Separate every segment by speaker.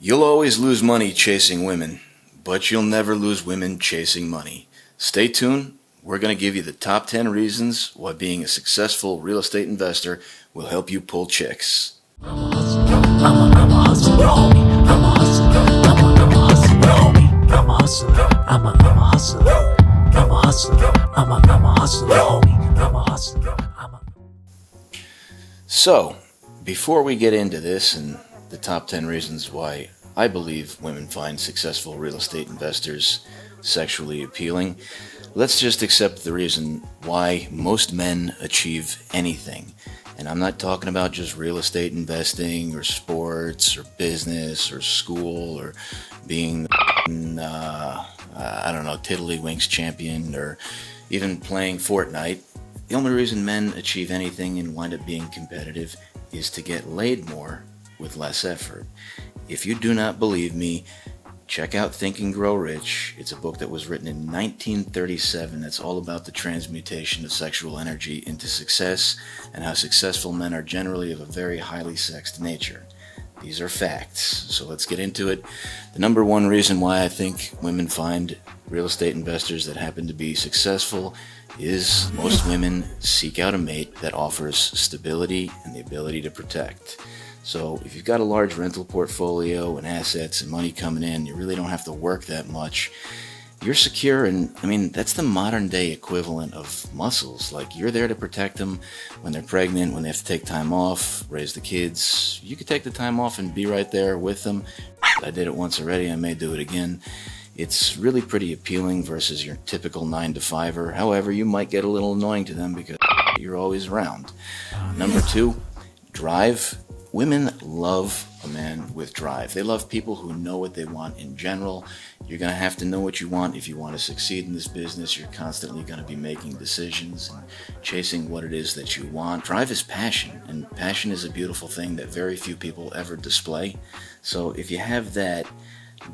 Speaker 1: You'll always lose money chasing women, but you'll never lose women chasing money. Stay tuned. We're going to give you the top 10 reasons why being a successful real estate investor will help you pull chicks.
Speaker 2: I'm a hustler, homie. I'm a hustler, homie. I'm a hustler, I'm a hustler. I'm a hustler, I'm a hustler, homie. I'm a hustler,
Speaker 1: So, before we get into this and the top 10 reasons why I believe women find successful real estate investors sexually appealing, let's just accept the reason why most men achieve anything. And I'm not talking about just real estate investing or sports or business or school or being Tiddlywinks champion or even playing Fortnite. The only reason men achieve anything and wind up being competitive is to get laid more with less effort. If you do not believe me, check out Think and Grow Rich. It's a book that was written in 1937 that's all about the transmutation of sexual energy into success and how successful men are generally of a very highly sexed nature. These are facts, so let's get into it. The number one reason why I think women find real estate investors that happen to be successful is most women seek out a mate that offers stability and the ability to protect. So if you've got a large rental portfolio and assets and money coming in, you really don't have to work that much. You're secure, and that's the modern day equivalent of muscles. Like, you're there to protect them when they're pregnant, when they have to take time off, raise the kids. You could take the time off and be right there with them. I did it once already, I may do it again. It's really pretty appealing versus your typical 9-to-5er. However, you might get a little annoying to them because you're always around. Number 2, drive. Women love a man with drive. They love people who know what they want in general. You're going to have to know what you want if you want to succeed in this business. You're constantly going to be making decisions and chasing what it is that you want. Drive is passion, and passion is a beautiful thing that very few people ever display. So if you have that,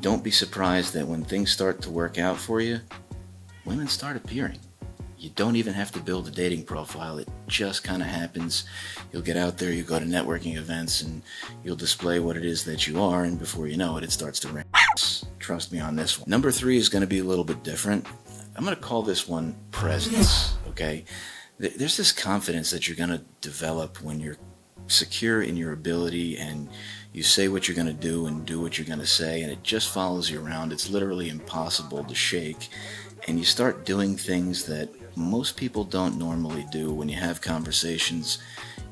Speaker 1: don't be surprised that when things start to work out for you, women start appearing. You don't even have to build a dating profile. It just kind of happens. You'll get out there, you go to networking events, and you'll display what it is that you are, and before you know it, it starts to rain. Trust me on this one. Number 3 is going to be a little bit different. I'm going to call this one presence, okay? There's this confidence that you're going to develop when you're secure in your ability and you say what you're going to do and do what you're going to say, and it just follows you around. It's literally impossible to shake. And you start doing things that most people don't normally do. When you have conversations,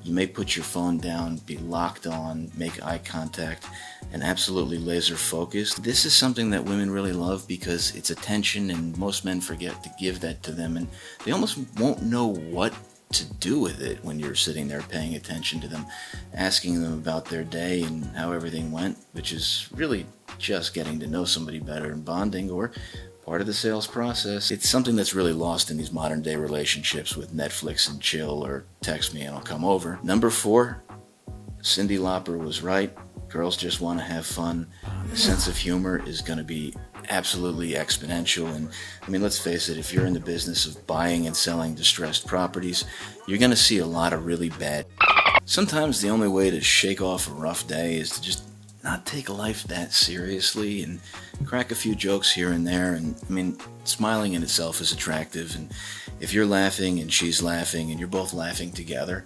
Speaker 1: you may put your phone down, be locked on, make eye contact, and absolutely laser focused. This is something that women really love because it's attention, and most men forget to give that to them, and they almost won't know what to do with it when you're sitting there paying attention to them, asking them about their day and how everything went, which is really just getting to know somebody better and bonding, or part of the sales process. It's something that's really lost in these modern day relationships with Netflix and chill or text me and I'll come over. Number 4, Cyndi Lauper was right. Girls just want to have fun. The sense of humor is going to be absolutely exponential. And let's face it, if you're in the business of buying and selling distressed properties, you're going to see a lot of really bad. Sometimes the only way to shake off a rough day is to just not take life that seriously and crack a few jokes here and there. And smiling in itself is attractive, and if you're laughing and she's laughing and you're both laughing together,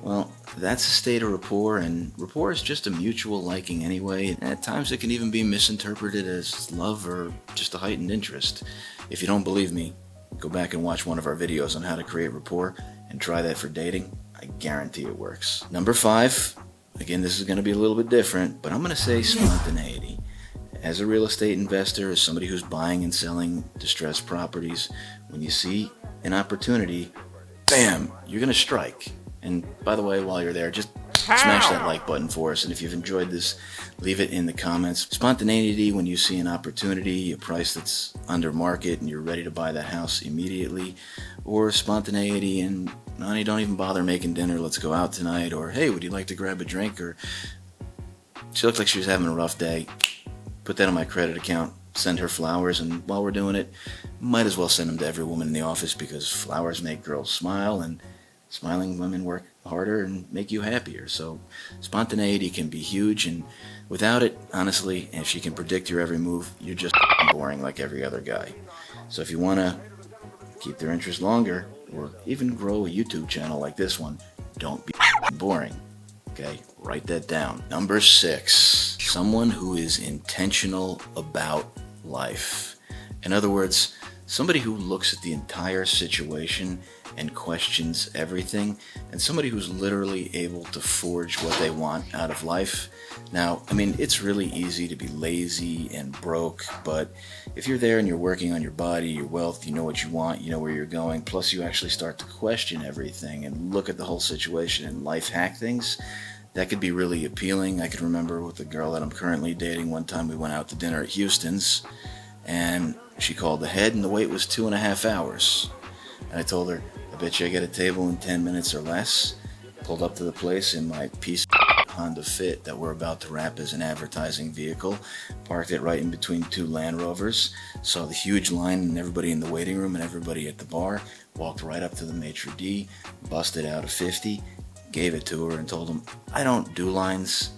Speaker 1: well, that's a state of rapport, and rapport is just a mutual liking anyway, and at times it can even be misinterpreted as love or just a heightened interest. If you don't believe me, go back and watch one of our videos on how to create rapport and try that for dating. I guarantee it works. Number 5, again, this is going to be a little bit different, but I'm going to say spontaneity. As a real estate investor, as somebody who's buying and selling distressed properties, when you see an opportunity, bam, you're going to strike. And by the way, while you're there, just smash that like button for us. And if you've enjoyed this, leave it in the comments. Spontaneity, when you see an opportunity, a price that's under market, and you're ready to buy that house immediately. Or spontaneity and, honey, don't even bother making dinner, let's go out tonight. Or, hey, would you like to grab a drink? Or, she looked like she was having a rough day. Put that on my credit account, send her flowers, and while we're doing it, might as well send them to every woman in the office because flowers make girls smile, and smiling women work harder and make you happier. So spontaneity can be huge, and without it, honestly, if she can predict your every move, you're just boring like every other guy. So if you want to keep their interest longer, or even grow a YouTube channel like this one, don't be boring. Okay, write that down. Number 6, someone who is intentional about life. In other words, somebody who looks at the entire situation and questions everything, and somebody who's literally able to forge what they want out of life. Now, I mean, it's really easy to be lazy and broke, but if you're there and you're working on your body, your wealth, you know what you want, you know where you're going, plus you actually start to question everything and look at the whole situation and life hack things, that could be really appealing. I can remember with the girl that I'm currently dating, one time we went out to dinner at Houston's, and she called ahead and the wait was 2.5 hours. And I told her, I bet you I get a table in 10 minutes or less. Pulled up to the place in my piece of Honda Fit that we're about to wrap as an advertising vehicle. Parked it right in between 2 Land Rovers. Saw the huge line and everybody in the waiting room and everybody at the bar. Walked right up to the maitre d', busted out a 50, gave it to her and told him, I don't do lines.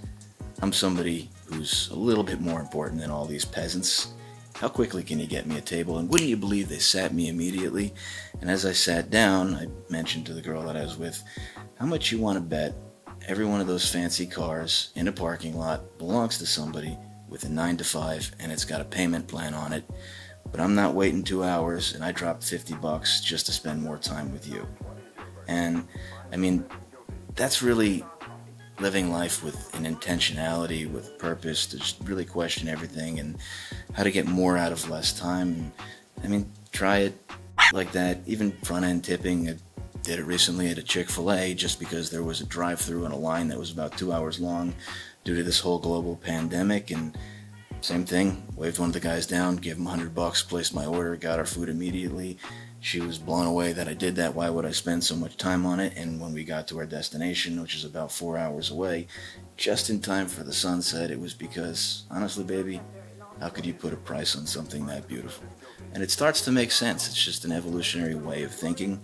Speaker 1: I'm somebody who's a little bit more important than all these peasants. How quickly can you get me a table? And wouldn't you believe they sat me immediately? And as I sat down, I mentioned to the girl that I was with, how much you want to bet every one of those fancy cars in a parking lot belongs to somebody with a 9 to 5 and it's got a payment plan on it, but I'm not waiting 2 hours and I dropped $50 just to spend more time with you. And I mean, that's really living life with an intentionality, with purpose, to just really question everything and how to get more out of less time. I mean, try it like that. Even front-end tipping, I did it recently at a Chick-fil-A just because there was a drive-through and a line that was about 2 hours long due to this whole global pandemic. And same thing, waved one of the guys down, gave him $100, placed my order, got our food immediately. She was blown away that I did that. Why would I spend so much time on it? And when we got to our destination, which is about 4 hours away, just in time for the sunset, it was because, honestly, baby, how could you put a price on something that beautiful? And it starts to make sense. It's just an evolutionary way of thinking.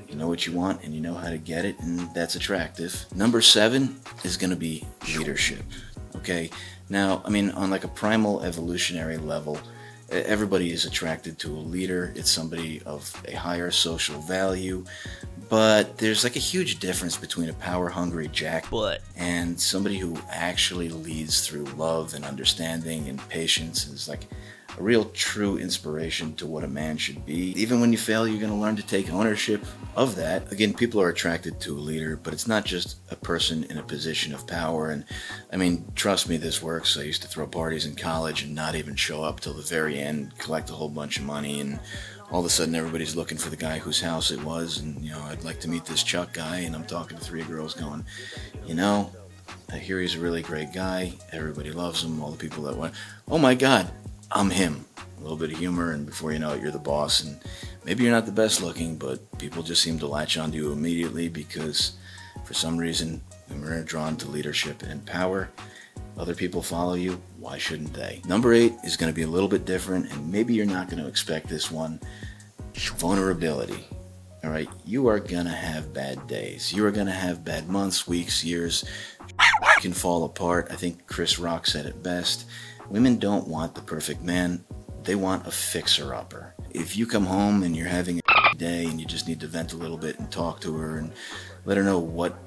Speaker 1: You know what you want and you know how to get it, and that's attractive. Number 7 is going to be leadership. Okay? Now, I mean, on like a primal evolutionary level, everybody is attracted to a leader. It's somebody of a higher social value. But there's like a huge difference between a power-hungry jackbutt and somebody who actually leads through love and understanding and patience. Is like a real true inspiration to what a man should be. Even when you fail, you're going to learn to take ownership of that. Again, people are attracted to a leader, but it's not just a person in a position of power. And I mean, trust me, this works. I used to throw parties in college and not even show up till the very end, collect a whole bunch of money, and all of a sudden everybody's looking for the guy whose house it was. And, you know, I'd like to meet this Chuck guy, and I'm talking to 3 girls going, you know, I hear he's a really great guy. Everybody loves him. All the people that went, oh my God, I'm him. A little bit of humor, and before you know it, you're the boss. And maybe you're not the best looking, but people just seem to latch onto you immediately because for some reason women are drawn to leadership and power. Other people follow you. Why shouldn't they? Number 8 is going to be a little bit different, and maybe you're not going to expect this one. Vulnerability. All right, you are going to have bad days. You are going to have bad months, weeks, years. Can fall apart. I think Chris Rock said it best. Women don't want the perfect man. They want a fixer-upper. If you come home and you're having a day and you just need to vent a little bit and talk to her and let her know what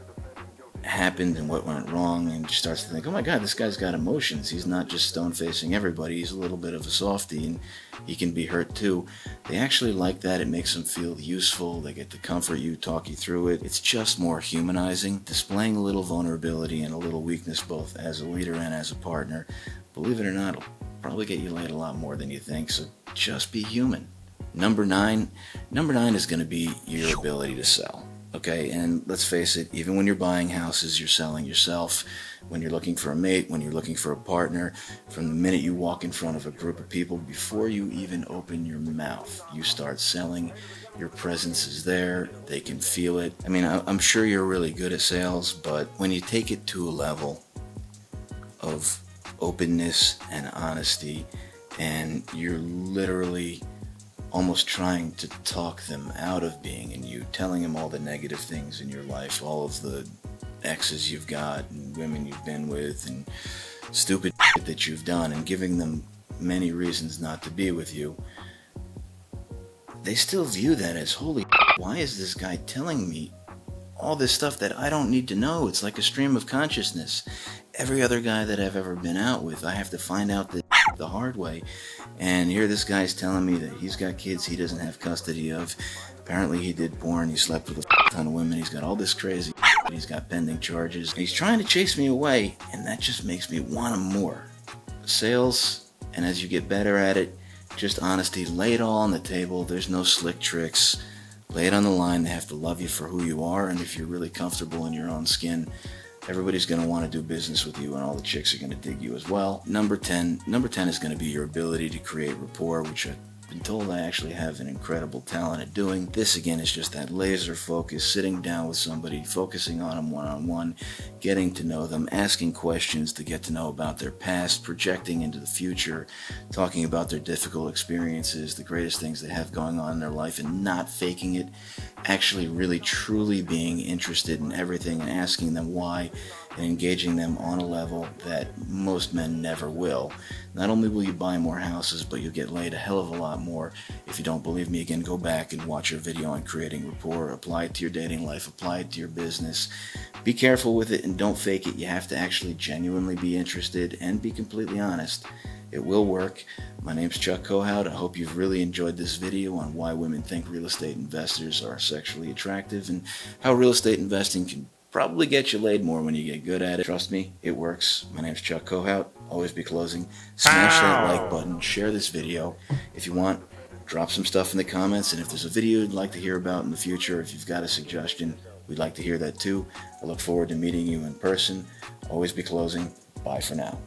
Speaker 1: happened and what went wrong, and she starts to think, oh my God, this guy's got emotions. He's not just stone-facing everybody. He's a little bit of a softie, and he can be hurt too. They actually like that. It makes them feel useful. They get to comfort you, talk you through it. It's just more humanizing. Displaying a little vulnerability and a little weakness both as a leader and as a partner, believe it or not, it'll probably get you laid a lot more than you think, so just be human. Number 9 is going to be your ability to sell. Okay, and let's face it, even when you're buying houses, you're selling yourself. When you're looking for a mate, when you're looking for a partner, from the minute you walk in front of a group of people, before you even open your mouth, you start selling. Your presence is there. They can feel it. I mean, I'm sure you're really good at sales, but when you take it to a level of openness and honesty, and you're literally almost trying to talk them out of being in you, telling them all the negative things in your life, all of the exes you've got and women you've been with and stupid shit that you've done, and giving them many reasons not to be with you, they still view that as, holy shit, why is this guy telling me all this stuff that I don't need to know? It's like a stream of consciousness. Every other guy that I've ever been out with, I have to find out the hard way. And here this guy's telling me that he's got kids he doesn't have custody of. Apparently he did porn, he slept with a ton of women, he's got all this crazy shit, he's got pending charges. He's trying to chase me away, and that just makes me want him more. Sales, and as you get better at it, just honesty. Lay it all on the table. There's no slick tricks. Lay it on the line. They have to love you for who you are, and if you're really comfortable in your own skin, everybody's going to want to do business with you, and all the chicks are going to dig you as well. Number 10 is going to be your ability to create rapport, which I've been told I actually have an incredible talent at doing. This again is just that laser focus, sitting down with somebody, focusing on them one-on-one, getting to know them, asking questions to get to know about their past, projecting into the future, talking about their difficult experiences, the greatest things they have going on in their life, and not faking it, actually really truly being interested in everything and asking them why, and engaging them on a level that most men never will. Not only will you buy more houses, but you'll get laid a hell of a lot more. If you don't believe me, again, go back and watch our video on creating rapport. Apply it to your dating life, apply it to your business. Be careful with it and don't fake it. You have to actually genuinely be interested and be completely honest. It will work. My name's Chuck Kohout. I hope you've really enjoyed this video on why women think real estate investors are sexually attractive and how real estate investing can probably get you laid more when you get good at it. Trust me, it works. My name's Chuck Kohout. Always be closing. Smash that like button. Share this video. If you want, drop some stuff in the comments. And if there's a video you'd like to hear about in the future, if you've got a suggestion, we'd like to hear that too. I look forward to meeting you in person. Always be closing. Bye for now.